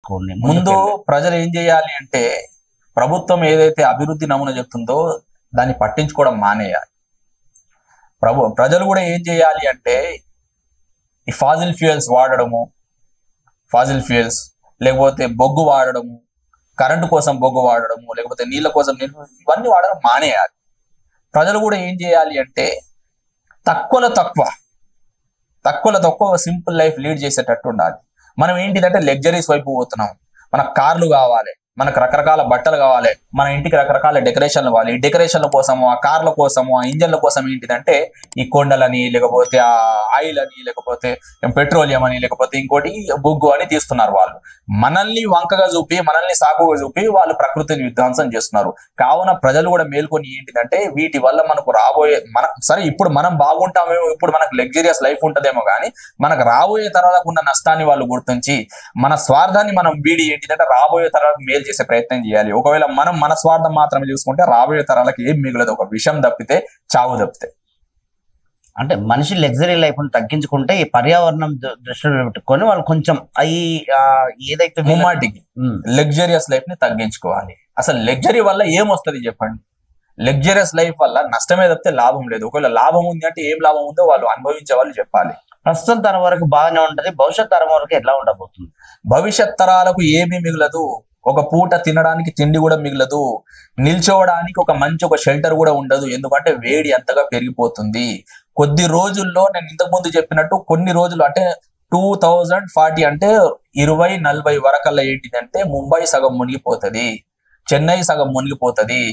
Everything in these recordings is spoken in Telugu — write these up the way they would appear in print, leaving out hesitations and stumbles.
పెట్టుకోండి. ముందు ప్రజలు ఏం చేయాలి అంటే ప్రభుత్వం ఏదైతే అభివృద్ధి నమూనా చెప్తుందో దాన్ని పట్టించుకోవడం మానేయాలి. ప్రజలు కూడా ఏం చేయాలి అంటే ఈ ఫాజిల్ ఫ్యూయల్స్ వాడడము, ఫాజిల్ ఫ్యూయల్స్ లేకపోతే బొగ్గు వాడడము, కరెంటు కోసం బొగ్గు వాడడము, లేకపోతే నీళ్ళ కోసం నీళ్ళు, ఇవన్నీ వాడడం మానేయాలి. ప్రజలు కూడా ఏం చేయాలి అంటే తక్కువలో తక్కువ సింపుల్ లైఫ్ లీడ్ చేసేటట్టు ఉండాలి. మనం ఏంటిదంటే లగ్జరీస్ వైపు పోతున్నాం. మనకు కార్లు కావాలి, మనకు రకరకాల బట్టలు కావాలి, మన ఇంటికి రకరకాల డెకరేషన్లు కావాలి. ఈ డెకరేషన్ల కోసము, ఆ కార్ల కోసము, ఆ ఇంజన్ల కోసం ఏంటిదంటే ఈ కొండలని, లేకపోతే ఆ ఆయిల్ అని, లేకపోతే పెట్రోలియం అని, లేకపోతే ఇంకోటి బొగ్గు అని తీస్తున్నారు. వాళ్ళు మనల్ని వంకగా చూపి, మనల్ని సాకుగా చూపి వాళ్ళు ప్రకృతిని విధ్వంసం చేస్తున్నారు. కావున ప్రజలు కూడా మేల్కొని ఏంటిదంటే వీటి వల్ల మనకు రాబోయే సరే ఇప్పుడు మనం బాగుంటామేమో, ఇప్పుడు మనకు లగ్జరియస్ లైఫ్ ఉంటదేమో, కానీ మనకు రాబోయే తరాలకు ఉన్న నష్టాన్ని వాళ్ళు గుర్తించి మన స్వార్థాన్ని మనం వీడి ఏంటిదంటే రాబోయే తరాలకు మేలు చేసే ప్రయత్నం చేయాలి. ఒకవేళ మనం మన స్వార్థం మాత్రమే చూసుకుంటే రాబోయే తరాలకు ఏం మిగలదు, ఒక విషం తప్పితే, చావు తప్పితే. అంటే మనిషి లగ్జరీ లైఫ్ ని తగ్గించుకుంటే ఈ పర్యావరణం దృష్టిలో పెట్టుకొని వాళ్ళు కొంచెం ఏదైతే ముమ్మాటికి లగ్జరియస్ లైఫ్ ని తగ్గించుకోవాలి. అసలు లగ్జరీ వల్ల ఏమొస్తుంది చెప్పండి? లగ్జరియస్ లైఫ్ వల్ల నష్టమే తప్పితే లాభం లేదు. ఒకవేళ లాభం ఉంది అంటే ఏం లాభం ఉందో వాళ్ళు అనుభవించే వాళ్ళు చెప్పాలి. ప్రస్తుతం తరం వరకు బాగానే ఉంటది, భవిష్యత్ తరం వరకు ఎట్లా ఉండబోతుంది? భవిష్యత్ తరాలకు ఏమీ మిగలదు. ఒక పూట తినడానికి తిండి కూడా మిగలదు, నిల్చోవడానికి ఒక షెల్టర్ కూడా ఉండదు. ఎందుకంటే వేడి అంతగా పెరిగిపోతుంది. కొద్ది రోజుల్లో నేను ఇంతకుముందు చెప్పినట్టు కొన్ని రోజులు అంటే 2040 అంటే 2040 వరకల్లా ఏంటిదంటే ముంబై సగం మునిగిపోతుంది, చెన్నై సగం మునిగిపోతుంది.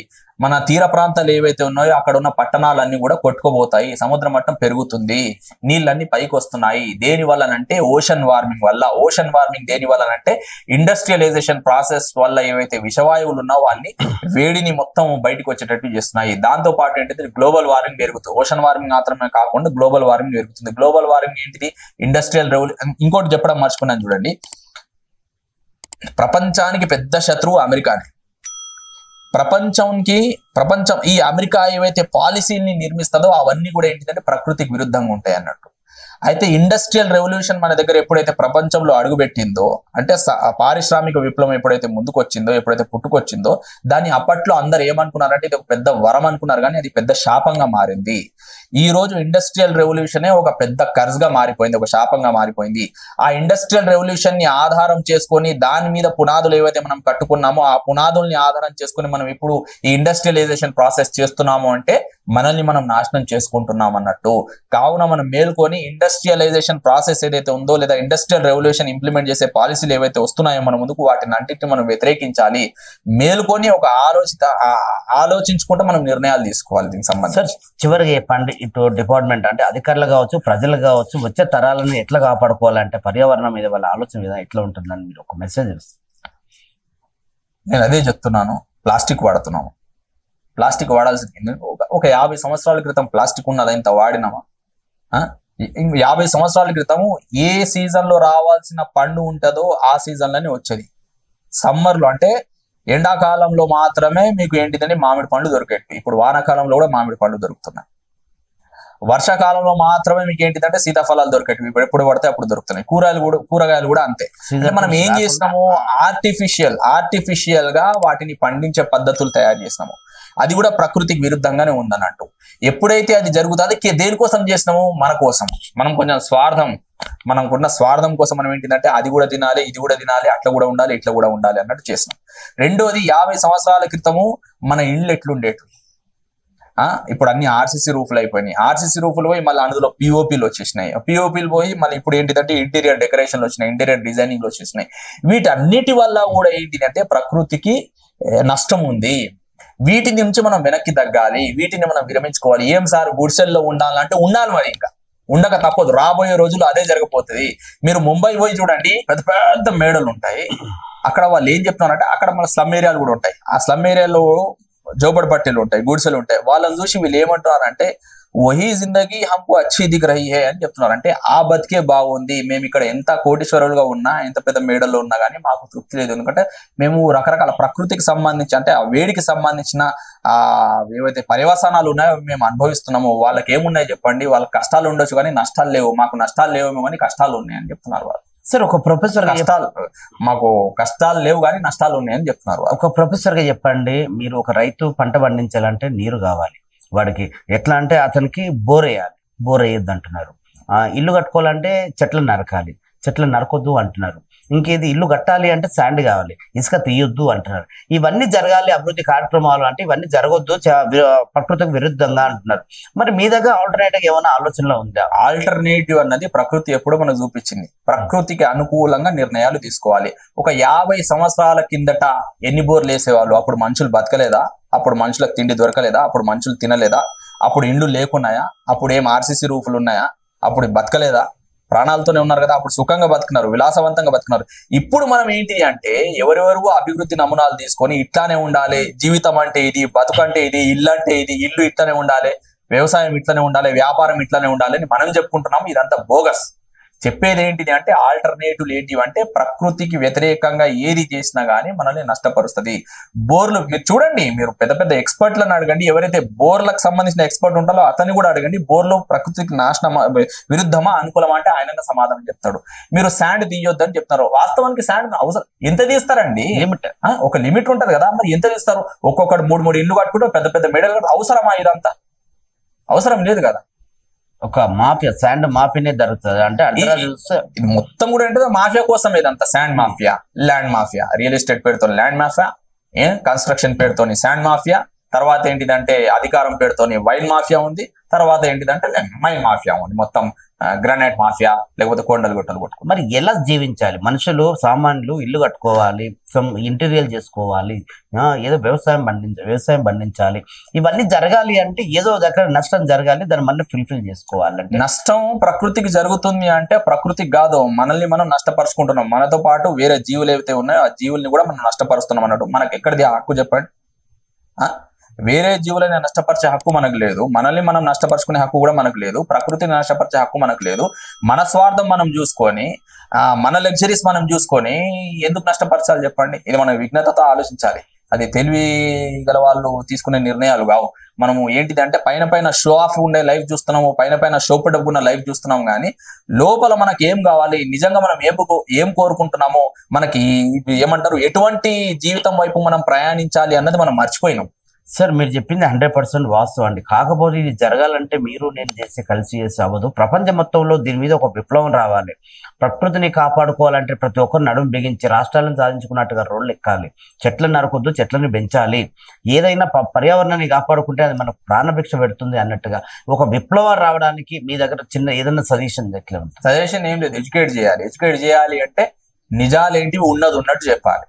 మన తీర ప్రాంతాలు ఏవైతే ఉన్నాయో అక్కడ ఉన్న పట్టణాలన్నీ కూడా కొట్టుకుపోతాయి. సముద్ర మట్టం పెరుగుతుంది, నీళ్ళన్నీ పైకి వస్తున్నాయి. దేని వల్లనంటే ఓషన్ వార్మింగ్ వల్ల. ఓషన్ వార్మింగ్ దేని వల్లనంటే ఇండస్ట్రియలైజేషన్ ప్రాసెస్ వల్ల ఏవైతే విషవాయువులు ఉన్నావో అన్ని వేడిని మొత్తం బయటకు వచ్చేటట్టు చేస్తున్నాయి. దాంతో పాటు ఏంటంటే గ్లోబల్ వార్మింగ్ పెరుగుతుంది. ఓషన్ వార్మింగ్ మాత్రమే కాకుండా గ్లోబల్ వార్మింగ్ పెరుగుతుంది. గ్లోబల్ వార్మింగ్ ఏంటిది? Industrial revolution. ఇంకోటి చెప్పడం మర్చిపోయినాను చూడండి, ప్రపంచానికి పెద్ద శత్రువు అమెరికానే. ప్రపంచం ఈ అమెరికా ఏవైతే పాలసీని నిర్మిస్తుందో అవన్నీ కూడా ఏంటిదంటే ప్రకృతికి విరుద్ధంగా ఉంటాయి అన్నట్టు. అయితే ఇండస్ట్రియల్ రెవల్యూషన్ మన దగ్గర ఎప్పుడైతే ప్రపంచంలో అడుగుపెట్టిందో, అంటే పారిశ్రామిక విప్లవం ఎప్పుడైతే ముందుకు వచ్చిందో, ఎప్పుడైతే పుట్టుకొచ్చిందో, దాన్ని అప్పట్లో అందరు ఏమనుకున్నారంటే ఇది ఒక పెద్ద వరం అనుకున్నారు, కానీ అది పెద్ద శాపంగా మారింది. ఈ రోజు ఇండస్ట్రియల్ రెవల్యూషనే ఒక పెద్ద కర్జ్గా మారిపోయింది, ఒక శాపంగా మారిపోయింది. ఆ ఇండస్ట్రియల్ రెవల్యూషన్ ని ఆధారం చేసుకొని దాని మీద పునాదులు ఏవైతే మనం కట్టుకున్నామో ఆ పునాదుల్ని ఆధారం చేసుకుని మనం ఇప్పుడు ఈ ఇండస్ట్రియలైజేషన్ ప్రాసెస్ చేస్తున్నాము అంటే మనల్ని మనం నాశనం చేసుకుంటున్నాం అన్నట్టు. కావున మనం మేల్కొని ఇండస్ట్రియలైజేషన్ ప్రాసెస్ ఏదైతే ఉందో, లేదా ఇండస్ట్రియల్ రెవల్యూషన్ ఇంప్లిమెంట్ చేసే పాలసీలు ఏవైతే వస్తున్నాయో మన ముందుకు, వాటిని అన్నింటిని మనం వ్యతిరేకించాలి. మేల్కొని ఒక ఆలోచించుకుంటే మనం నిర్ణయాలు తీసుకోవాలి దీనికి సంబంధించి. చివరికి చెప్పండి, ఇటు డిపార్ట్మెంట్ అంటే అధికారులు కావచ్చు, ప్రజలు కావచ్చు, వచ్చే తరాలను ఎట్లా కాపాడుకోవాలంటే పర్యావరణం మీద వాళ్ళ ఆలోచన మీద ఎట్లా ఉంటుందని మీరు ఒక మెసేజ్ ఇస్తారు. నేను అదే చెప్తున్నాను, ప్లాస్టిక్ వాడుతున్నాము. ప్లాస్టిక్ వాడాల్సింది ఒక 50 సంవత్సరాల క్రితం ప్లాస్టిక్ ఉన్నది, ఇంత వాడినామా? 50 సంవత్సరాల క్రితము ఏ సీజన్ లో రావాల్సిన పండు ఉంటుందో ఆ సీజన్ లోనే వచ్చేది. సమ్మర్ లో అంటే ఎండాకాలంలో మాత్రమే మీకు ఏంటిదని మామిడి పండ్లు దొరికేవి. ఇప్పుడు వానాకాలంలో కూడా మామిడి పండ్లు దొరుకుతున్నాయి. వర్షాకాలంలో మాత్రమే మీకు ఏంటిదంటే సీతాఫలాలు దొరికేటివి, ఇప్పుడు ఎప్పుడు పడితే అప్పుడు దొరుకుతున్నాయి. కూరగాయలు కూడా అంతే. మనం ఏం చేసినాము, ఆర్టిఫిషియల్ గా వాటిని పండించే పద్ధతులు తయారు చేసినాము. అది కూడా ప్రకృతికి విరుద్ధంగానే ఉందన్నట్టు. ఎప్పుడైతే అది జరుగుతుంది, దేనికోసం చేసినాము? మన కోసం. మనం కొంచెం మనకున్న స్వార్థం కోసం మనం ఏంటిదంటే అది కూడా తినాలి, ఇది కూడా తినాలి, అట్లా కూడా ఉండాలి, ఇట్లా కూడా ఉండాలి అన్నట్టు చేసినాం. రెండోది, 50 సంవత్సరాల క్రితము మన ఇళ్ళు ఎట్లుండేటివి, ఇప్పుడు అన్ని ఆర్సీసీ రూఫ్లు అయిపోయినాయి. ఆర్సీసీ రూఫ్లు పోయి మళ్ళీ అందులో పిఓపీలు వచ్చేసినాయి. పిఓపీలు పోయి మళ్ళీ ఇప్పుడు ఏంటిదంటే ఇంటీరియర్ డెకరేషన్లు వచ్చినాయి, ఇంటీరియర్ డిజైనింగ్లు వచ్చేసినాయి. వీటన్నిటి వల్ల కూడా ఏంటిదంటే ప్రకృతికి నష్టం ఉంది. వీటి నుంచి మనం వెనక్కి తగ్గాలి, వీటిని మనం విరమించుకోవాలి. ఏం సార్ గుడిసెల్లో ఉండాలంటే ఉండాలి, మరి ఇంకా ఉండక తప్పదు. రాబోయే రోజులు అదే జరగబోతుంది. మీరు ముంబై పోయి చూడండి, పెద్ద పెద్ద మేడలు ఉంటాయి. అక్కడ వాళ్ళు ఏం చెప్తున్నారంటే అక్కడ మన స్లమ్ ఏరియాలు కూడా ఉంటాయి. ఆ స్లమ్ ఏరియాలో జోబడి పట్టెలు ఉంటాయి, గుడిసెలు ఉంటాయి. వాళ్ళని చూసి వీళ్ళు ఏమంటున్నారంటే వహీ జిందగీ హమ్కు అచ్చి దిగ్ రహీ హై అని చెప్తున్నారు. అంటే ఆ బతికే బాగుంది, మేము ఇక్కడ ఎంత కోటీశ్వరులుగా ఉన్నా, ఎంత పెద్ద మేడల్లో ఉన్నా కానీ మాకు తృప్తి లేదు. ఎందుకంటే మేము రకరకాల ప్రకృతికి సంబంధించి, అంటే ఆ వేడికి సంబంధించిన ఏవైతే పర్యవసానాలు ఉన్నాయో మేము అనుభవిస్తున్నాము. వాళ్ళకి ఏమున్నాయి చెప్పండి? వాళ్ళకి కష్టాలు ఉండొచ్చు కానీ నష్టాలు లేవు, మాకు నష్టాలు లేవేమో కానీ కష్టాలు ఉన్నాయి అని చెప్తున్నారు వాళ్ళు. సార్ ఒక ప్రొఫెసర్ కష్టాలు మాకు కష్టాలు లేవు కానీ నష్టాలు ఉన్నాయని చెప్తున్నారు. ఒక ప్రొఫెసర్ గా చెప్పండి, మీరు ఒక రైతు పంట పండించాలంటే నీరు కావాలి వాడికి. ఎట్లా అంటే అతనికి బోర్ వేయాలి, బోర్ వేయొద్దు అంటున్నారు. ఇల్లు కట్టుకోవాలంటే చెట్లను నరకాలి, చెట్లను నరకొద్దు అంటున్నారు. ఇంకేది ఇల్లు కట్టాలి అంటే శాండ్ కావాలి, ఇసుక తీయొద్దు అంటున్నారు. ఇవన్నీ జరగాలి అభివృద్ధి కార్యక్రమాలు అంటే ఇవన్నీ జరగొద్దు, ప్రకృతికి విరుద్ధంగా అంటున్నారు. మరి మీ దగ్గర ఆల్టర్నేటివ్ ఏమైనా ఆలోచనలో ఉందా? ఆల్టర్నేటివ్ అన్నది ప్రకృతి ఎప్పుడో మనకు చూపించింది. ప్రకృతికి అనుకూలంగా నిర్ణయాలు తీసుకోవాలి. ఒక 50 సంవత్సరాల కిందట ఎన్ని బోర్లు వేసేవాళ్ళు? అప్పుడు మనుషులు బతకలేదా? అప్పుడు మనుషులకు తిండి దొరకలేదా? అప్పుడు మనుషులు తినలేదా? అప్పుడు ఇండ్లు లేకున్నాయా? అప్పుడు ఏం ఆర్సీసీ రూఫ్లు ఉన్నాయా? అప్పుడు బతకలేదా? ప్రాణాలతోనే ఉన్నారు కదా, అప్పుడు సుఖంగా బతుకున్నారు, విలాసవంతంగా బతుకున్నారు. ఇప్పుడు మనం ఏంటి అంటే ఎవరెవరు అభివృద్ధి నమూనాలు తీసుకొని ఇట్లానే ఉండాలి, జీవితం అంటే ఇది, బతుకు అంటే ఇది, ఇల్లు అంటే ఇది, ఇల్లు ఇట్లానే ఉండాలి, వ్యవసాయం ఇట్లానే ఉండాలి, వ్యాపారం ఇట్లానే ఉండాలి అని మనం చెప్పుకుంటున్నాం. ఇదంతా బోగస్. చెప్పేది ఏంటిది అంటే ఆల్టర్నేటివ్ ఏంటివి అంటే ప్రకృతికి వ్యతిరేకంగా ఏది చేసినా గానీ మనల్ని నష్టపరుస్తుంది. బోర్లు మీరు చూడండి, మీరు పెద్ద పెద్ద ఎక్స్పర్ట్లను అడగండి, ఎవరైతే బోర్లకు సంబంధించిన ఎక్స్పర్ట్ ఉంటారో అతన్ని కూడా అడగండి, బోర్లు ప్రకృతికి నాశనం విరుద్ధమా అనుకూలమా అంటే ఆయన సమాధానం చెప్తాడు. మీరు శాండ్ తీయొద్దని చెప్తారు. వాస్తవానికి శాండ్ అవసరం ఎంత తీస్తారండి? లిమిట్, ఒక లిమిట్ ఉంటది కదా, మరి ఎంత తీస్తారు? ఒక్కొక్కటి 3 ఇల్లు కట్టుకుంటే పెద్ద పెద్ద మెడల్ అవసరమా? ఇదంతా అవసరం లేదు కదా. ఒక మాఫియా, శాండ్ మాఫియానే జరుగుతుంది అంటే ఇది మొత్తం కూడా ఏంటో మాఫియా కోసం. ఇదంతా sand mafia, land mafia, real estate పేరుతో ల్యాండ్ మాఫియా, కన్స్ట్రక్షన్ పేరుతోని శాండ్ మాఫియా, తర్వాత ఏంటిదంటే అధికారం పేరుతోని వైన్ మాఫియా ఉంది, తర్వాత ఏంటిదంటే మైన్ మాఫియా ఉంది, మొత్తం గ్రానైట్ మాఫియా, లేకపోతే కొండలు గుట్టలు కొట్టుకో. మరి ఎలా జీవించాలి మనుషులు? సామాన్యులు ఇల్లు కట్టుకోవాలి, ఇంటీరియర్ చేసుకోవాలి, ఏదో వ్యవసాయం పండించాలి. ఇవన్నీ జరగాలి అంటే ఏదో దగ్గర నష్టం జరగాలి, దాన్ని మళ్ళీ ఫుల్ఫిల్ చేసుకోవాలంటే నష్టం ప్రకృతికి జరుగుతుంది అంటే ప్రకృతికి కాదు, మనల్ని మనం నష్టపరుచుకుంటున్నాం. మనతో పాటు వేరే జీవులు ఏవైతే ఉన్నాయో ఆ జీవుల్ని కూడా మనం నష్టపరుస్తున్నాం అన్నట్టు. మనకి ఎక్కడిది ఆ హక్కు చెప్పండి? వేరే జీవులని నష్టపరిచే హక్కు మనకు లేదు, మనల్ని మనం నష్టపరుచుకునే హక్కు కూడా మనకు లేదు, ప్రకృతిని నష్టపరిచే హక్కు మనకు లేదు. మన స్వార్థం మనం చూసుకొని, మన లగ్జరీస్ మనం చూసుకొని ఎందుకు నష్టపరచాలి చెప్పండి? ఇది మనం విజ్ఞతతో ఆలోచించాలి. అది తెలివి గల వాళ్ళు తీసుకునే నిర్ణయాలు కావు. మనము ఏంటిదంటే పైన షో ఆఫ్ ఉండే లైఫ్ చూస్తున్నాము, పైన షోపు డబ్బు ఉన్న లైఫ్ చూస్తున్నాం, కానీ లోపల మనకి ఏం కావాలి, నిజంగా మనం ఏం కోరుకుంటున్నామో, మనకి ఏమంటారు ఎటువంటి జీవితం వైపు మనం ప్రయాణించాలి అన్నది మనం మర్చిపోయినాం. సార్ మీరు చెప్పింది 100% వాస్తవం అండి. కాకపోతే ఇది జరగాలంటే మీరు నేను కలిసి చేసి అవ్వదు. ప్రపంచ మొత్తంలో దీని మీద ఒక విప్లవం రావాలి. ప్రకృతిని కాపాడుకోవాలంటే ప్రతి ఒక్కరు నడుము బిగించి రాష్ట్రాలను సాధించుకున్నట్టుగా రోడ్లు ఎక్కాలి. చెట్లను నరకొద్దు, చెట్లను పెంచాలి. ఏదైనా పర్యావరణాన్ని కాపాడుకుంటే అది మనకు ప్రాణభిక్ష పెడుతుంది అన్నట్టుగా ఒక విప్లవం రావడానికి మీ దగ్గర చిన్న ఏదైనా సజెషన్ ఎట్లా ఉంటుంది? సజెషన్ ఏం లేదు, ఎడ్యుకేట్ చేయాలి అంటే నిజాలేంటివి ఉన్నట్టు చెప్పాలి.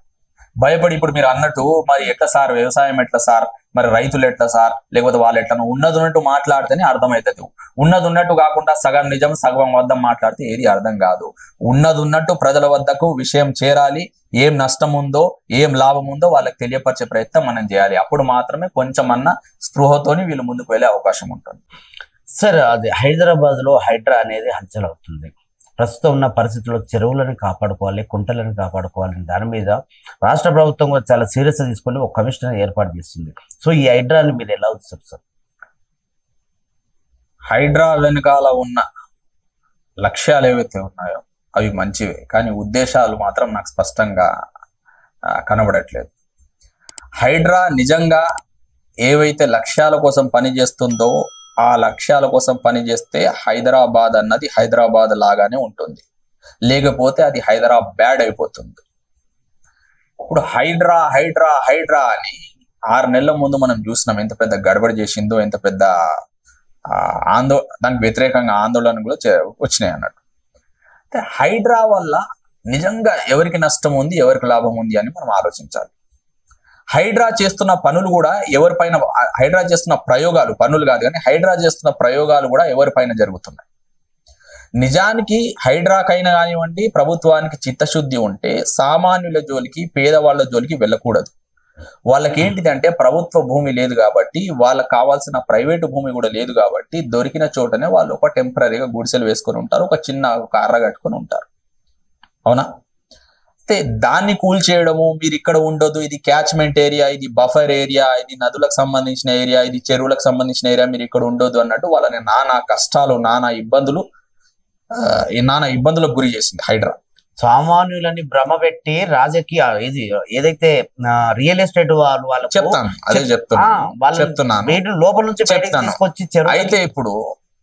భయపడి ఇప్పుడు మీరు అన్నట్టు మరి ఎట్లా సార్, వ్యవసాయం ఎట్లా సార్, మరి రైతులు ఎట్లా సార్, లేకపోతే వాళ్ళు ఎట్లా ఉన్నట్టు మాట్లాడితేనే అర్థమవుతుంది. ఉన్నట్టు కాకుండా సగం నిజం సగం వద్ద మాట్లాడితే ఏది అర్థం కాదు. ఉన్నట్టు ప్రజల వద్దకు విషయం చేరాలి. ఏం నష్టం ఉందో, ఏం లాభం ఉందో వాళ్ళకి తెలియపరిచే ప్రయత్నం మనం చేయాలి. అప్పుడు మాత్రమే కొంచెమన్నా స్పృహతోని వీళ్ళు ముందుకు వెళ్ళే అవకాశం ఉంటుంది. సార్ అది హైదరాబాద్ లో హైడ్రా అనేది హల్చల్ అవుతుంది. ప్రస్తుతం ఉన్న పరిస్థితుల్లో చెరువులను కాపాడుకోవాలి, కుంటలను కాపాడుకోవాలి, దాని మీద రాష్ట్ర ప్రభుత్వం కూడా చాలా సీరియస్ గా తీసుకొని ఒక కమిషన్ ఏర్పాటు చేస్తుంది. సో ఈ హైడ్రాని మీరు ఎలా చూస్తారు సార్? హైడ్రా వెనకాల ఉన్న లక్ష్యాలు ఏవైతే ఉన్నాయో అవి మంచివే, కానీ ఉద్దేశాలు మాత్రం నాకు స్పష్టంగా కనబడట్లేదు. హైడ్రా నిజంగా ఏవైతే లక్ష్యాల కోసం పనిచేస్తుందో ఆ లక్ష్యాల కోసం పనిచేస్తే హైదరాబాద్ అన్నది హైదరాబాద్ లాగానే ఉంటుంది, లేకపోతే అది హైదరాబాద్ అయిపోతుంది. ఇప్పుడు హైడ్రా అని 6 నెలల ముందు మనం చూసినాం ఎంత పెద్ద గడబడి చేసిందో, ఎంత పెద్ద దానికి వ్యతిరేకంగా ఆందోళన కూడా వచ్చినాయి అన్నట్టు. అయితే హైడ్రా వల్ల నిజంగా ఎవరికి నష్టం ఉంది, ఎవరికి లాభం ఉంది అని మనం ఆలోచించాలి. హైడ్రా చేస్తున్న పనులు కూడా ఎవరిపైన, హైడ్రా చేస్తున్న ప్రయోగాలు, పనులు కాదు కానీ హైడ్రా చేస్తున్న ప్రయోగాలు కూడా ఎవరిపైన జరుగుతున్నాయి. నిజానికి హైడ్రాకైనా కానివ్వండి, ప్రభుత్వానికి చిత్తశుద్ధి ఉంటే సామాన్యుల జోలికి, పేదవాళ్ల జోలికి వెళ్ళకూడదు. వాళ్ళకి ఏంటిదంటే ప్రభుత్వ భూమి లేదు కాబట్టి, వాళ్ళకి కావాల్సిన ప్రైవేటు భూమి కూడా లేదు కాబట్టి దొరికిన చోటనే వాళ్ళు ఒక టెంపరీగా గుడిసెలు వేసుకొని ఉంటారు, ఒక చిన్న కర్ర కట్టుకొని ఉంటారు. అవునా? దాన్ని కూల్చేయడము, మీరు ఇక్కడ ఉండొద్దు, ఇది క్యాచ్మెంట్ ఏరియా, ఇది బఫర్ ఏరియా, ఇది నదులకు సంబంధించిన ఏరియా, ఇది చెరువులకు సంబంధించిన ఏరియా, మీరు ఇక్కడ ఉండొద్దు అన్నట్టు వాళ్ళని నానా కష్టాలు, నానా ఇబ్బందులకు గురి చేసింది హైడ్రా. సామాన్యులని భ్రమ పెట్టి రాజకీయ ఇది ఏదైతే రియల్ ఎస్టేట్ వాళ్ళకు చెప్తాను, అదే చెప్తున్నాను వీటిని లోపల నుంచి బయటకు తీసుకొచ్చి అయితే ఇప్పుడు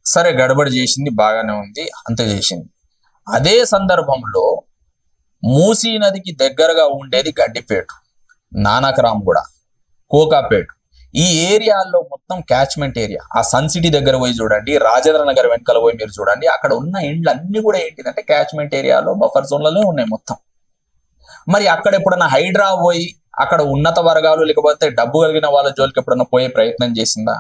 సరే గడబడి చేసింది బాగానే ఉంది, అంతే చేసింది. అదే సందర్భంలో మూసీ నదికి దగ్గరగా ఉండేది గడ్డిపేట, నానకరాంగూడ, కోకాపేట, ఈ ఏరియాల్లో మొత్తం క్యాచ్మెంట్ ఏరియా. ఆ సన్ సిటీ దగ్గర పోయి చూడండి, రాజేంద్ర నగర్ వెనకాల పోయి మీరు చూడండి, అక్కడ ఉన్న ఇండ్లు అన్ని కూడా ఏంటిదంటే క్యాచ్మెంట్ ఏరియాలో బఫర్ జోన్లలో ఉన్నాయి మొత్తం. మరి అక్కడ ఎప్పుడన్నా హైడ్రా పోయి అక్కడ ఉన్నత వర్గాలు లేకపోతే డబ్బు కలిగిన వాళ్ళ జోలికి ఎప్పుడన్నా పోయే ప్రయత్నం చేసిందా?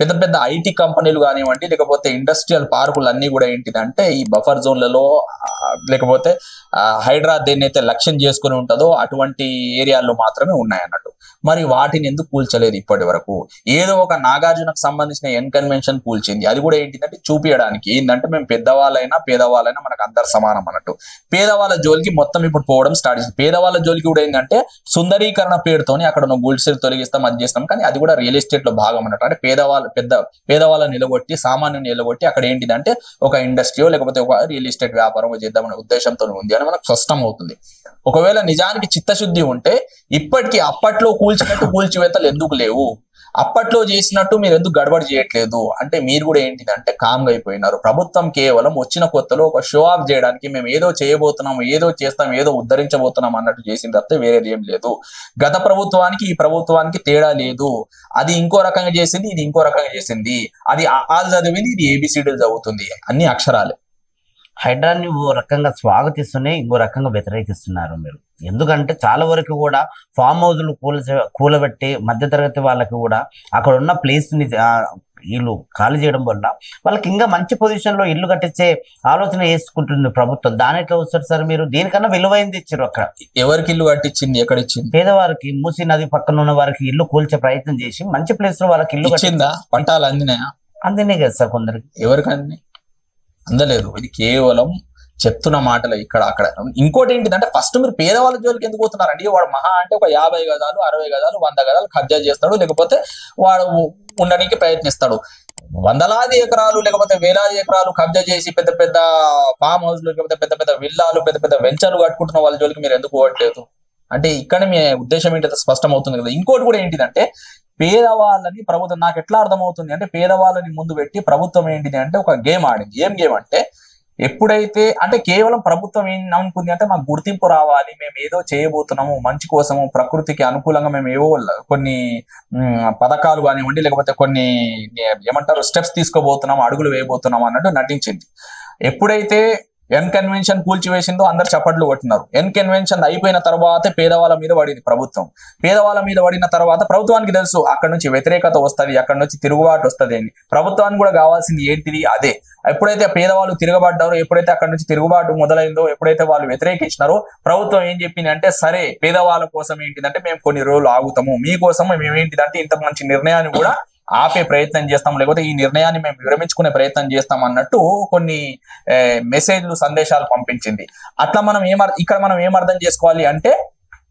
పెద్ద పెద్ద ఐటీ కంపెనీలు కానివ్వండి, లేకపోతే ఇండస్ట్రియల్ పార్కులు అన్ని కూడా ఏంటిదంటే ఈ బఫర్ జోన్లలో లేకపోతే హైడ్రా దేన్నైతే లక్ష్యం చేసుకుని ఉంటుందో అటువంటి ఏరియాల్లో మాత్రమే ఉన్నాయి అన్నట్టు. మరి వాటిని ఎందుకు కూల్చలేదు ఇప్పటి వరకు? ఏదో ఒక నాగార్జునకు సంబంధించిన ఎన్ కన్వెన్షన్ కూల్చింది, అది కూడా ఏంటిదంటే చూపించడానికి, ఏంటంటే మేము పెద్దవాళ్ళైనా పేదవాళ్ళైనా మనకు అందరు సమానం అన్నట్టు. పేదవాళ్ళ జోలికి మొత్తం ఇప్పుడు పోవడం స్టార్ట్ చేసింది. పేదవాళ్ళ జోలికి కూడా ఏంటంటే సుందరీకరణ పేరుతోని అక్కడ ఉన్న గుడిసెలు తొలగిస్తాం, అది చేస్తాం, కానీ అది కూడా రియల్ ఎస్టేట్ లో భాగం అన్నట్టు. అంటే పేదవాళ్ళని నిలగొట్టి సామాన్యుని నిలగొట్టి అక్కడ ఏంటిదంటే ఒక ఇండస్ట్రీయో లేకపోతే ఒక రియల్ ఎస్టేట్ వ్యాపారం చేద్దామనే ఉద్దేశంతో ఉంది అని మనకు స్పష్టం అవుతుంది. ఒకవేళ నిజానికి చిత్తశుద్ధి ఉంటే ఇప్పటికీ అప్పట్లో కూల్చినట్టు కూల్చివేతలు ఎందుకు లేవు? అప్పట్లో చేసినట్టు మీరు ఎందుకు గడబడి చేయట్లేదు? అంటే మీరు కూడా ఏంటిదంటే కామ్గా అయిపోయినారు. ప్రభుత్వం కేవలం వచ్చిన కొత్తలో ఒక షో ఆఫ్ చేయడానికి మేము ఏదో చేయబోతున్నాం, ఏదో చేస్తాం, ఏదో ఉద్ధరించబోతున్నాం అన్నట్టు చేసిన తప్పితే వేరేది ఏం లేదు. గత ప్రభుత్వానికి ఈ ప్రభుత్వానికి తేడా లేదు. అది ఇంకో రకంగా చేసింది, ఇది ఇంకో రకంగా చేసింది. అది ఆల్ చదివింది, ఇది ఏబిసిడీలు చదువుతుంది, అన్ని అక్షరాలే. హైడ్రాన్ని ఓ రకంగా స్వాగతిస్తూనే ఇంకో రకంగా వ్యతిరేకిస్తున్నారు మీరు. ఎందుకంటే చాలా వరకు కూడా ఫామ్ హౌస్లు కూలబెట్టి మధ్యతరగతి వాళ్ళకి కూడా అక్కడ ఉన్న ప్లేస్ని వీళ్ళు ఖాళీ చేయడం వల్ల వాళ్ళకి ఇంకా మంచి పొజిషన్ లో ఇల్లు కట్టించే ఆలోచన వేసుకుంటుంది ప్రభుత్వం. దాని ఎట్లా వస్తారు సార్ మీరు? దీనికన్నా విలువైంది ఇచ్చారు. అక్కడ ఎవరికి ఇల్లు కట్టించింది? ఎక్కడ ఇచ్చింది? పేదవారికి, మూసీ నది పక్కన ఉన్న వారికి ఇల్లు కూల్చే ప్రయత్నం చేసి మంచి ప్లేస్ లో వాళ్ళకి ఇల్లు కట్టిందా? పంటాలు అందినాయా? అందినాయి కదా సార్ కొందరికి. ఎవరికి అంది? అందలేదు. ఇది కేవలం చెప్తున్న మాటలు ఇక్కడ అక్కడ. ఇంకోటి ఏంటిదంటే ఫస్ట్ మీరు పేదవాళ్ళ జోలికి ఎందుకు పోతున్నారండి? వాడు మహా అంటే ఒక 50 గజాలు 60 గజాలు 100 గజాలు కబ్జా చేస్తాడు, లేకపోతే వాడు ఉండడానికి ప్రయత్నిస్తాడు. వందలాది ఎకరాలు లేకపోతే వేలాది ఎకరాలు కబ్జా చేసి పెద్ద పెద్ద ఫామ్ హౌస్లు లేకపోతే పెద్ద పెద్ద విల్లాలు పెద్ద పెద్ద వెంచర్లు కట్టుకుంటున్న వాళ్ళ జోలికి మీరు ఎందుకు పోవట్లేదు? అంటే ఇక్కడ మీ ఉద్దేశం ఏంటంటే స్పష్టం అవుతుంది కదా. ఇంకోటి కూడా ఏంటిదంటే పేదవాళ్ళని ప్రభుత్వం, నాకు ఎట్లా అర్థమవుతుంది అంటే పేదవాళ్ళని ముందు పెట్టి ప్రభుత్వం ఏంటిది అంటే ఒక గేమ్ ఆడింది. ఏం గేమ్ అంటే ఎప్పుడైతే అంటే కేవలం ప్రభుత్వం ఏం అనుకుంది అంటే మాకు గుర్తింపు రావాలి, మేము ఏదో చేయబోతున్నాము మంచి కోసము, ప్రకృతికి అనుకూలంగా మేము ఏవో కొన్ని పథకాలు కానివ్వండి లేకపోతే కొన్ని ఏమంటారు స్టెప్స్ తీసుకోబోతున్నాము, అడుగులు వేయబోతున్నాము అన్నట్టు నటించింది. ఎప్పుడైతే ఎన్ కన్వెన్షన్ కూల్చివేసిందో అందరు చప్పట్లు కొట్టినారు. ఎన్ కన్వెన్షన్ అయిపోయిన తర్వాతే పేదవాళ్ళ మీద పడింది ప్రభుత్వం. పేదవాళ్ళ మీద పడిన తర్వాత ప్రభుత్వానికి తెలుసు అక్కడ నుంచి వ్యతిరేకత వస్తుంది, అక్కడ నుంచి తిరుగుబాటు వస్తుంది అని. ప్రభుత్వానికి కూడా కావాల్సింది ఏంటిది? అదే. ఎప్పుడైతే పేదవాళ్ళు తిరగబడ్డారో, ఎప్పుడైతే అక్కడ నుంచి తిరుగుబాటు మొదలైందో, ఎప్పుడైతే వాళ్ళు వ్యతిరేకించినారో ప్రభుత్వం ఏం చెప్పింది అంటే సరే పేదవాళ్ళ కోసం ఏంటిదంటే మేము కొన్ని రోజులు ఆగుతాము, మీకోసం మేము ఏంటిదంటే ఇంత మంచి నిర్ణయాన్ని కూడా ఆపే ప్రయత్నం చేస్తాం, లేకపోతే ఈ నిర్ణయాన్ని మేము విరమించుకునే ప్రయత్నం చేస్తాం అన్నట్టు కొన్ని మెసేజ్లు సందేశాలు పంపించింది. అట్లా మనం ఇక్కడ మనం ఏం అర్థం చేసుకోవాలి అంటే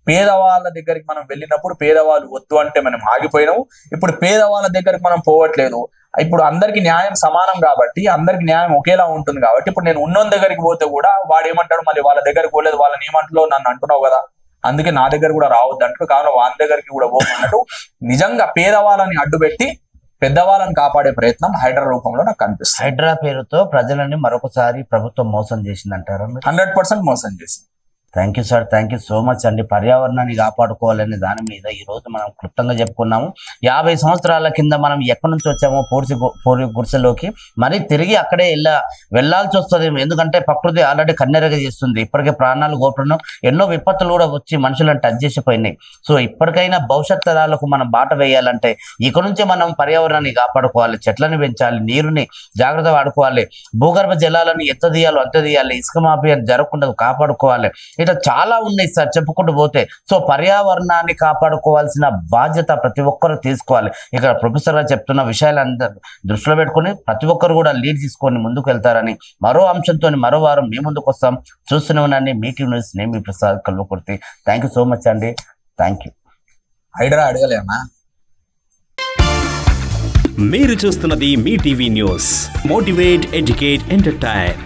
పేదవాళ్ళ దగ్గరికి మనం వెళ్ళినప్పుడు పేదవాళ్ళు వద్దు అంటే మనం ఆగిపోయినాము. ఇప్పుడు పేదవాళ్ళ దగ్గరికి మనం పోవట్లేదు. ఇప్పుడు అందరికి న్యాయం సమానం కాబట్టి, అందరికి న్యాయం ఒకేలా ఉంటుంది కాబట్టి ఇప్పుడు నేను ఉన్నోని దగ్గరికి పోతే కూడా వాడు ఏమంటాడు, మళ్ళీ వాళ్ళ దగ్గరికి పోలేదు, వాళ్ళని ఏమంటాలో నన్ను అంటున్నావు కదా, అందుకే నా దగ్గర కూడా రావద్దు అంటూ, కావున వాళ్ళ దగ్గరికి కూడా పోమన్నట్టు నిజంగా పేదవాళ్ళని అడ్డుపెట్టి పెద్దవాళ్ళని కాపాడే ప్రయత్నం హైడ్రా రూపంలో నాకు కనిపిస్తుంది. హైడ్రా పేరుతో ప్రజలని మరొకసారి ప్రభుత్వం మోసం చేసిందంటారా? 100% మోసం చేసింది. Thank you sir, thank you so much అండి. పర్యావరణాన్ని కాపాడుకోవాలనే దాని మీద ఈ రోజు మనం క్లుప్తంగా చెప్పుకున్నాము. 50 సంవత్సరాల కింద మనం ఎక్కడి నుంచి వచ్చామో పూర్తి గుడిసెలోకి మరి తిరిగి అక్కడే వెళ్లాల్సి వస్తుంది. ఎందుకంటే ప్రకృతి ఆల్రెడీ కన్నెరగ చేస్తుంది. ఇప్పటికే ప్రాణాలు కోల్పోవడం, ఎన్నో విపత్తులు కూడా వచ్చి మనుషులను టచ్ చేసిపోయినాయి. సో ఇప్పటికైనా భవిష్యత్ తరాలకు మనం బాట వేయాలంటే ఇక నుంచి మనం పర్యావరణాన్ని కాపాడుకోవాలి, చెట్లను పెంచాలి, నీరుని జాగ్రత్తగా వాడుకోవాలి, భూగర్భ జలాలను ఎంత తీయాలో అంత తీయాలి, ఇసుక మాఫియా జరగకుండా కాపాడుకోవాలి. ఇట్లా చాలా ఉన్నాయి సార్ చెప్పుకుంటూ పోతే. సో పర్యావరణాన్ని కాపాడుకోవాల్సిన బాధ్యత ప్రతి ఒక్కరు తీసుకోవాలి. ఇక్కడ ప్రొఫెసర్ గారు చెప్తున్న విషయాలందరూ దృష్టిలో పెట్టుకుని ప్రతి ఒక్కరు కూడా లీడ్ తీసుకొని ముందుకు వెళ్తారని మరో అంశంతో మరో వారం మీ ముందుకు వస్తాం. చూస్తూనే ఉన్నాను మీటివ్ న్యూస్. నేను మీ Prasad Kalwakurthy. Thank you so much అండి. Thank you. హైడ్రా అడగలేమా? మీరు చూస్తున్నది మీ TV news. Motivate, educate, entertain.